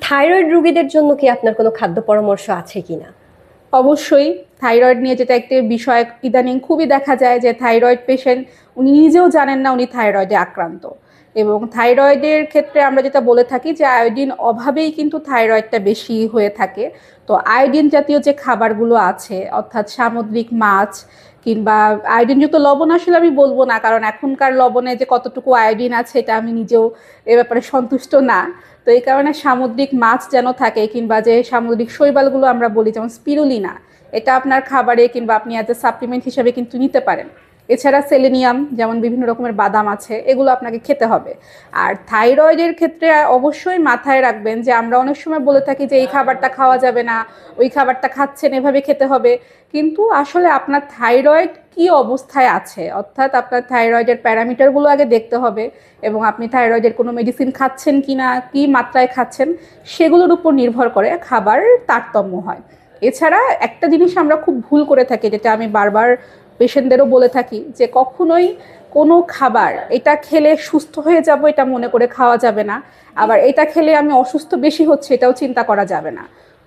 Thyroid রোগীদের জন্য কি আপনার কোনো খাদ্য পরামর্শ আছে কিনা? অবশ্যই থাইরয়েড নিয়ে যেটা একটি বিষয় ইদানিং খুবই দেখা যায় যে থাইরয়েড পেশেন্ট উনি নিজেও জানেন না উনি থাইরয়েডে আক্রান্ত। এবং থাইরয়েডের ক্ষেত্রে আমরা যেটা বলে থাকি যে আয়োডিন অভাবেই কিন্তু থাইরয়েডটা বেশি হয়ে থাকে। তো আয়োডিন জাতীয় যে খাবারগুলো আছে অর্থাৎ সামুদ্রিক মাছ কিংবা আয়োডিনযুক্ত লবণ আসলে আমি বলবো না, কারণ এখনকার লবণে যে কতটুকু আয়োডিন আছে এটা আমি নিজেও এ ব্যাপারে সন্তুষ্ট না। তো এই কারণে সামুদ্রিক মাছ যেন থাকে কিংবা যে সামুদ্রিক শৈবালগুলো আমরা বলি যেমন স্পিরুলিনা, এটা আপনার খাবারে কিংবা আপনি অ্যাজ এ সাপ্লিমেন্ট হিসেবে কিন্তু নিতে পারেন। এছাড়া সেলেনিয়াম যেমন বিভিন্ন রকমের বাদাম আছে এগুলো আপনাকে খেতে হবে। আর থাইরয়েডের ক্ষেত্রে অবশ্যই মাথায় রাখবেন যে আমরা অনেক সময় বলে থাকি যে এই খাবারটা খাওয়া যাবে না, ওই খাবারটা খাচ্ছেন এভাবে খেতে হবে, কিন্তু আসলে আপনার থাইরয়েড কি অবস্থায় আছে অর্থাৎ আপনার থাইরয়েডের প্যারামিটারগুলো আগে দেখতে হবে এবং আপনি থাইরয়েডের কোনো মেডিসিন খাচ্ছেন কি না, কী মাত্রায় খাচ্ছেন সেগুলোর উপর নির্ভর করে খাবার তারতম্য হয়। এছাড়া একটা জিনিস আমরা খুব ভুল করে থাকি, যেটা আমি বারবার পেশেন্টদেরও বলে থাকি, যে কখনোই কোনো খাবার এটা খেলে সুস্থ হয়ে যাব এটা মনে করে খাওয়া যাবে না, আবার এটা খেলে আমি অসুস্থ বেশি হচ্ছে এটাও চিন্তা করা যাবে না।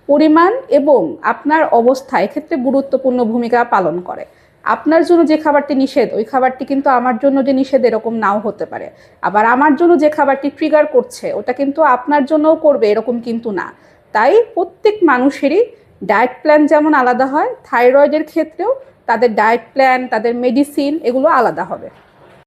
পরিমাণ এবং আপনার অবস্থা এক্ষেত্রে গুরুত্বপূর্ণ ভূমিকা পালন করে। আপনার জন্য যে খাবারটি নিষেধ ওই খাবারটি কিন্তু আমার জন্য যে নিষেধ এরকম নাও হতে পারে, আবার আমার জন্য যে খাবারটি ট্রিগার করছে ওটা কিন্তু আপনার জন্যও করবে এরকম কিন্তু না। তাই প্রত্যেক মানুষেরই ডায়েট প্ল্যান যেমন আলাদা হয়, থাইরয়েডের ক্ষেত্রেও তাদের ডায়েট প্ল্যান, তাদের মেডিসিন এগুলো আলাদা হবে।